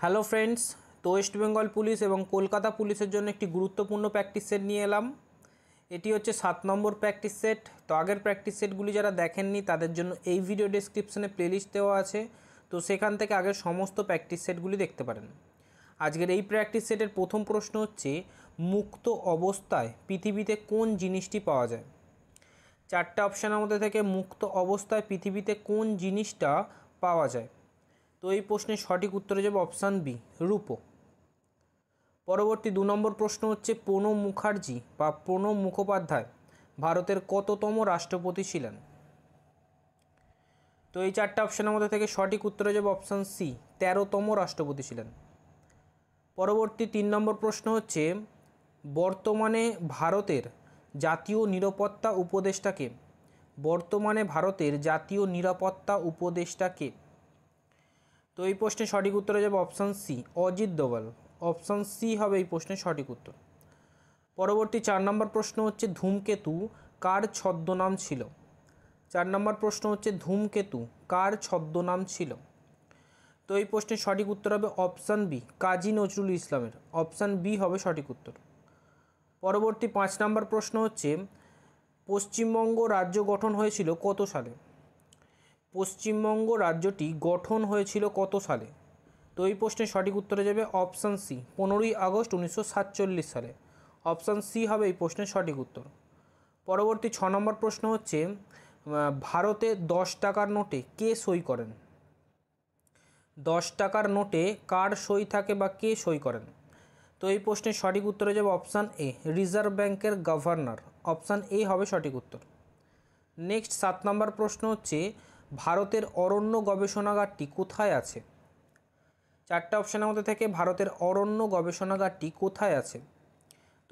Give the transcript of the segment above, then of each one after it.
Hello friends, তো West Bengal police এবং কলকাতা পুলিশের জন্য একটি গুরুত্বপূর্ণ প্র্যাকটিস সেট নিয়ে এলাম। এটি হচ্ছে 7 নম্বর প্র্যাকটিস সেট। তো আগের প্র্যাকটিস সেটগুলি যারা দেখেননি তাদের জন্য এই ভিডিও ডেসক্রিপশনে প্লেলিস্ট দেওয়া আছে, তো সেখান থেকে আগের সমস্ত প্র্যাকটিস সেটগুলি দেখতে পারেন। আজকের এই প্র্যাকটিস সেটের প্রথম প্রশ্ন হচ্ছে, মুক্ত অবস্থায় পৃথিবীতে কোন জিনিসটি পাওয়া যায়? চারটে অপশানের মধ্যে থেকে মুক্ত অবস্থায় পৃথিবীতে কোন জিনিসটা পাওয়া যায়? তো এই প্রশ্নের সঠিক উত্তরে যাবে অপশান বি, রূপো। পরবর্তী 2 নম্বর প্রশ্ন হচ্ছে, প্রণব মুখার্জি বা প্রণব মুখোপাধ্যায় ভারতের কততম রাষ্ট্রপতি ছিলেন? তো এই চারটে অপশানের মধ্যে থেকে সঠিক উত্তরে যাবে অপশান সি, 13তম রাষ্ট্রপতি ছিলেন। পরবর্তী 3 নম্বর প্রশ্ন হচ্ছে, বর্তমানে ভারতের জাতীয় নিরাপত্তা উপদেষ্টা কে? বর্তমানে ভারতের জাতীয় নিরাপত্তা উপদেষ্টা কে? তো এই প্রশ্নের সঠিক উত্তরে যাবে option C, Ajit Doval. Option C হবে এই প্রশ্নের সঠিক উত্তর। পরবর্তী 4 নম্বর প্রশ্ন হচ্ছে, ধূমকেতু কার ছদ্মনাম ছিল? 4 নম্বর প্রশ্ন হচ্ছে, ধূমকেতু কার ছদ্মনাম ছিল? তো এই প্রশ্নের সঠিক উত্তর হবে অপশান বি, কাজী নজরুল ইসলামের। অপশান বি হবে সঠিক উত্তর। পরবর্তী 5 নম্বর প্রশ্ন হচ্ছে, পশ্চিমবঙ্গ রাজ্য গঠন হয়েছিল কত সালে? পশ্চিমবঙ্গ রাজ্যটি গঠন হয়েছিল কত সালে? তো এই প্রশ্নের সঠিক উত্তরে যাবে অপশান সি, 15ই আগস্ট 1947 সালে। অপশান সি হবে এই প্রশ্নের সঠিক উত্তর। পরবর্তী 6 নম্বর প্রশ্ন হচ্ছে, ভারতে 10 টাকার নোটে কে সই করেন? 10 টাকার নোটে কার সই থাকে বা কে সই করেন? তো এই প্রশ্নের সঠিক উত্তরে যাবে অপশান এ, রিজার্ভ ব্যাংকের গভর্নর। অপশান এ হবে সঠিক উত্তর। নেক্সট 7 নম্বর প্রশ্ন হচ্ছে, ভারতের অরণ্য গবেষণাগারটি কোথায় আছে? চারটা অপশানের মধ্যে থেকে ভারতের অরণ্য গবেষণাগারটি কোথায় আছে?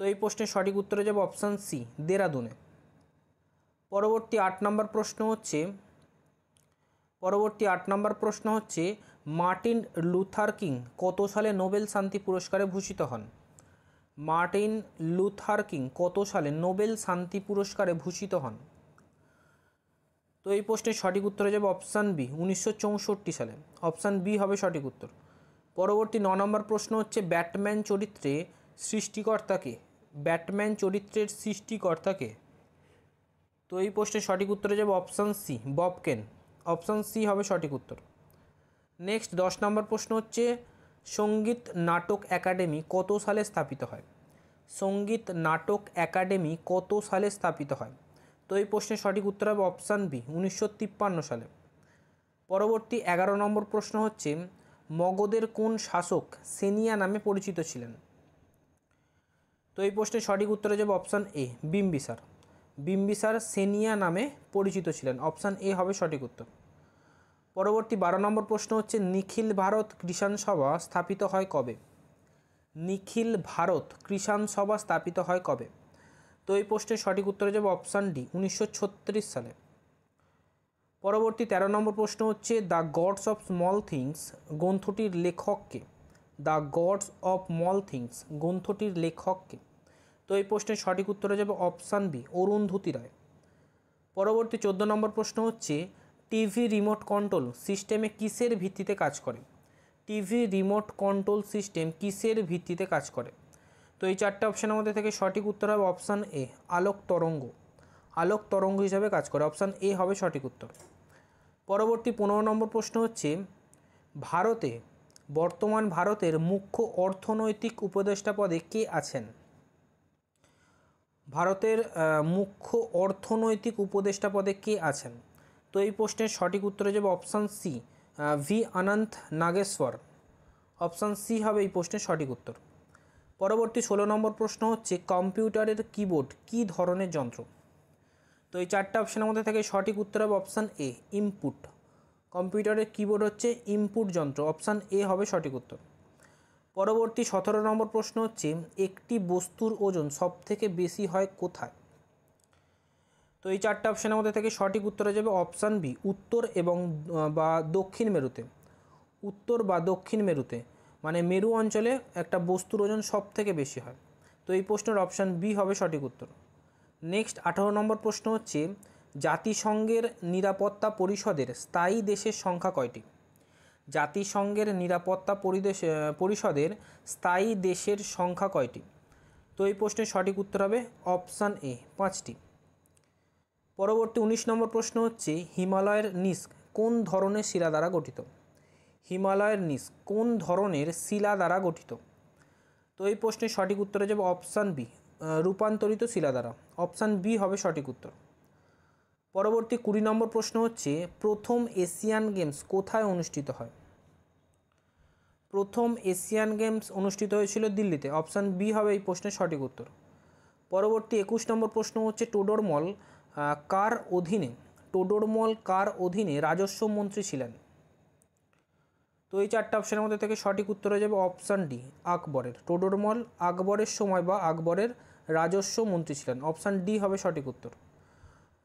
তো এই প্রশ্নের সঠিক উত্তরে যাবে অপশান সি, দেরাদুনে। পরবর্তী 8 নম্বর প্রশ্ন হচ্ছে, মার্টিন লুথার কিং কত সালে নোবেল শান্তি পুরস্কারে ভূষিত হন? মার্টিন লুথার কিং কত সালে নোবেল শান্তি পুরস্কারে ভূষিত হন? তো এই প্রশ্নের সঠিক উত্তরে যাবে অপশান বি, 1964 সালে। অপশান বি হবে সঠিক উত্তর। পরবর্তী 9 নম্বর প্রশ্ন হচ্ছে, ব্যাটম্যান চরিত্রের সৃষ্টিকর্তাকে? ব্যাটম্যান চরিত্রের সৃষ্টিকর্তাকে? তো এই প্রশ্নের সঠিক উত্তরে যাবে অপশান সি, বব কেন। অপশান সি হবে সঠিক উত্তর। নেক্সট 10 নম্বর প্রশ্ন হচ্ছে, সঙ্গীত নাটক একাডেমি কত সালে স্থাপিত হয়? সঙ্গীত নাটক একাডেমি কত সালে স্থাপিত হয়? তো এই প্রশ্নের সঠিক উত্তর হবে অপশান বি, 1953 সালে। পরবর্তী 11 নম্বর প্রশ্ন হচ্ছে, মগধের কোন শাসক সেনিয়া নামে পরিচিত ছিলেন? তো এই প্রশ্নের সঠিক উত্তরে যাবে অপশান এ, বিম্বিসার। বিম্বিসার সেনিয়া নামে পরিচিত ছিলেন। অপশান এ হবে সঠিক উত্তর। পরবর্তী 12 নম্বর প্রশ্ন হচ্ছে, নিখিল ভারত কৃষাণ সভা স্থাপিত হয় কবে? নিখিল ভারত কৃষাণ সভা স্থাপিত হয় কবে? তো এই প্রশ্নের সঠিক উত্তরে যাবে অপশান ডি, 1936 সালে। পরবর্তী 13 নম্বর প্রশ্ন হচ্ছে, the Gods of Small Things গ্রন্থটির লেখককে? The Gods of Small Things গ্রন্থটির লেখককে? তো এই প্রশ্নের সঠিক উত্তরে যাবে অপশান বি, অরুন্ধতী রায়। পরবর্তী 14 নম্বর প্রশ্ন হচ্ছে, টিভি রিমোট কন্ট্রোল সিস্টেমে কিসের ভিত্তিতে কাজ করে? টিভি রিমোট কন্ট্রোল সিস্টেম কিসের ভিত্তিতে কাজ করে? তো এই চারটে অপশানের মধ্যে থেকে সঠিক উত্তর হবে অপশান এ, আলোক তরঙ্গ। আলোক তরঙ্গ হিসাবে কাজ করে। অপশান এ হবে সঠিক উত্তর। পরবর্তী 15 নম্বর প্রশ্ন হচ্ছে, বর্তমান ভারতের মুখ্য অর্থনৈতিক উপদেষ্টা পদে কে আছেন? ভারতের মুখ্য অর্থনৈতিক উপদেষ্টা পদে কে আছেন? তো এই প্রশ্নের সঠিক উত্তরে যাবে অপশান সি, ভি অনন্ত নাগেশ্বর। অপশান সি হবে এই প্রশ্নের সঠিক উত্তর। পরবর্তী 16 নম্বর প্রশ্ন হচ্ছে, কম্পিউটারের কিবোর্ড কী ধরনের যন্ত্র? তো এই চারটে অপশানের মধ্যে থেকে সঠিক উত্তর হবে অপশান এ, ইনপুট। কম্পিউটারের কিবোর্ড হচ্ছে ইনপুট যন্ত্র। অপশান এ হবে সঠিক উত্তর। পরবর্তী 17 নম্বর প্রশ্ন হচ্ছে, একটি বস্তুর ওজন সবথেকে বেশি হয় কোথায়? তো এই চারটে অপশানের মধ্যে থেকে সঠিক উত্তরে যাবে অপশান বি, উত্তর এবং বা দক্ষিণ মেরুতে। উত্তর বা দক্ষিণ মেরুতে, মানে মেরু অঞ্চলে একটা বস্তুর ওজন সব থেকে বেশি হয়। তো এই প্রশ্নের অপশান বি হবে সঠিক উত্তর। নেক্সট 18 নম্বর প্রশ্ন হচ্ছে, জাতিসংঘের নিরাপত্তা পরিষদের স্থায়ী দেশের সংখ্যা কয়টি? জাতিসংঘের নিরাপত্তা পরিষদের স্থায়ী দেশের সংখ্যা কয়টি? তো এই প্রশ্নের সঠিক উত্তর হবে অপশান এ 5টি। পরবর্তী 19 নম্বর প্রশ্ন হচ্ছে হিমালয়ের নিচ কোন ধরনের শিলা দ্বারা গঠিত? হিমালয়ের নিচ কোন ধরনের শিলা দ্বারা গঠিত? তো এই প্রশ্নের সঠিক উত্তর হয়ে যাবে অপশান বি, রূপান্তরিত শিলা দ্বারা। অপশান বি হবে সঠিক উত্তর। পরবর্তী 20 নম্বর প্রশ্ন হচ্ছে প্রথম এশিয়ান গেমস কোথায় অনুষ্ঠিত হয়? প্রথম এশিয়ান গেমস অনুষ্ঠিত হয়েছিল দিল্লিতে। অপশান বি হবে এই প্রশ্নের সঠিক উত্তর। পরবর্তী 21 নম্বর প্রশ্ন হচ্ছে টোডরমল কার অধীনে রাজস্ব মন্ত্রী ছিলেন? তো এই চারটা অপশানের মধ্যে থেকে সঠিক উত্তর হয়ে যাবে অপশান ডি, আকবরের। টোডরমল আকবরের সময় বা আকবরের রাজস্ব মন্ত্রী ছিলেন। অপশান ডি হবে সঠিক উত্তর।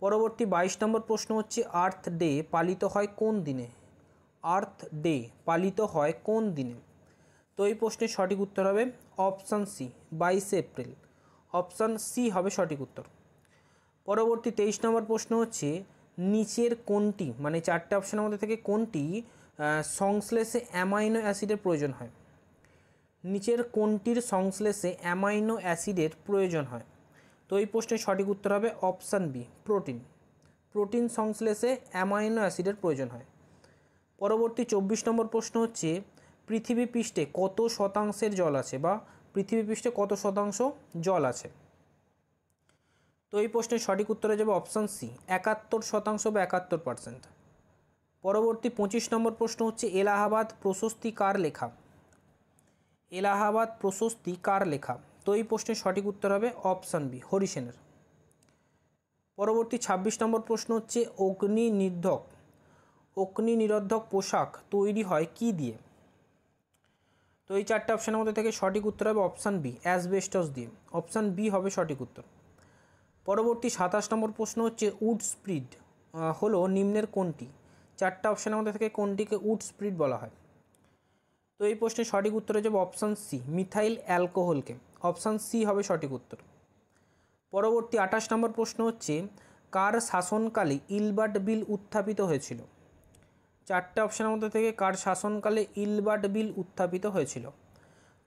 পরবর্তী 22 নম্বর প্রশ্ন হচ্ছে আর্থ ডে পালিত হয় কোন দিনে? আর্থ ডে পালিত হয় কোন দিনে? তো এই প্রশ্নের সঠিক উত্তর হবে option C, 22 April. Option C হবে সঠিক উত্তর। পরবর্তী 23 নম্বর প্রশ্ন হচ্ছে নিচের কোনটি, মানে চারটে অপশানের মধ্যে থেকে কোনটি সংশ্লেষে অ্যামাইনো অ্যাসিডের প্রয়োজন হয়? নিচের কোনটির সংশ্লেষে অ্যামাইনো অ্যাসিডের প্রয়োজন হয়? তো এই প্রশ্নের সঠিক উত্তর হবে অপশান বি, প্রোটিন সংশ্লেষে অ্যামাইনো অ্যাসিডের প্রয়োজন হয়। পরবর্তী 24 নম্বর প্রশ্ন হচ্ছে পৃথিবী পৃষ্ঠে কত শতাংশের জল আছে, বা পৃথিবী পৃষ্ঠে কত শতাংশ জল আছে? তো এই প্রশ্নের সঠিক উত্তর হয়ে যাবে অপশান সি, 71% বা 71%। পরবর্তী 25 নম্বর প্রশ্ন হচ্ছে এলাহাবাদ প্রশস্তি কার লেখা? এলাহাবাদ প্রশস্তি কার লেখা? তো এই প্রশ্নের সঠিক উত্তর হবে অপশান বি, হরি সেনের। পরবর্তী 26 নম্বর প্রশ্ন হচ্ছে অগ্নিনিরোধক পোশাক তৈরি হয় কি দিয়ে? তো এই চারটে অপশানের মধ্যে থেকে সঠিক উত্তর হবে অপশান বি, অ্যাসবেস্টস দিয়ে। অপশান বি হবে সঠিক উত্তর। পরবর্তী 27 নম্বর প্রশ্ন হচ্ছে উড স্প্রিড হলো নিম্নের কোনটি? চারটা অপশানের মধ্যে থেকে কোনটিকে উড স্প্রিড বলা হয়? তো এই প্রশ্নের সঠিক উত্তর হয়ে যাবে অপশান সি, মিথাইল অ্যালকোহলকে। অপশান সি হবে সঠিক উত্তর। পরবর্তী 28 নম্বর প্রশ্ন হচ্ছে কার শাসনকালে ইলবার্ট বিল উত্থাপিত হয়েছিল? চারটে অপশানের মধ্যে থেকে কার শাসনকালে ইলবার্ট বিল উত্থাপিত হয়েছিল?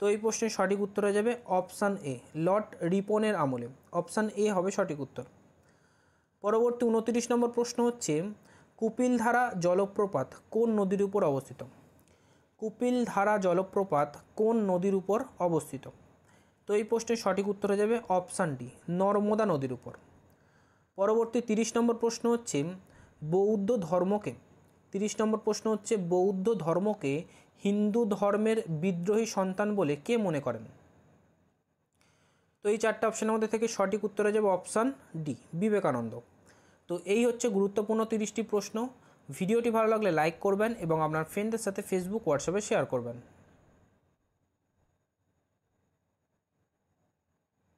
তো এই প্রশ্নের সঠিক উত্তর হয়ে যাবে অপশান এ, লর্ড রিপনের আমলে। অপশান এ হবে সঠিক উত্তর। পরবর্তী 29 নম্বর প্রশ্ন হচ্ছে কুপিলধারা জলপ্রপাত কোন নদীর উপর অবস্থিত? কুপিলধারা জলপ্রপাত কোন নদীর উপর অবস্থিত? তো এই প্রশ্নের সঠিক উত্তর হয়ে যাবে অপশান ডি, নর্মদা নদীর উপর। পরবর্তী 30 নম্বর প্রশ্ন হচ্ছে বৌদ্ধ ধর্মকে হিন্দু ধর্মের বিদ্রোহী সন্তান বলে কে মনে করেন? তো এই চারটা অপশানের মধ্যে থেকে সঠিক উত্তর হয়ে যাবে অপশান ডি, বিবেকানন্দ। তো এই হচ্ছে গুরুত্বপূর্ণ 30টি প্রশ্ন। ভিডিওটি ভালো লাগলে লাইক করবেন এবং আপনার ফ্রেন্ডদের সাথে ফেসবুক হোয়াটসঅ্যাপে শেয়ার করবেন।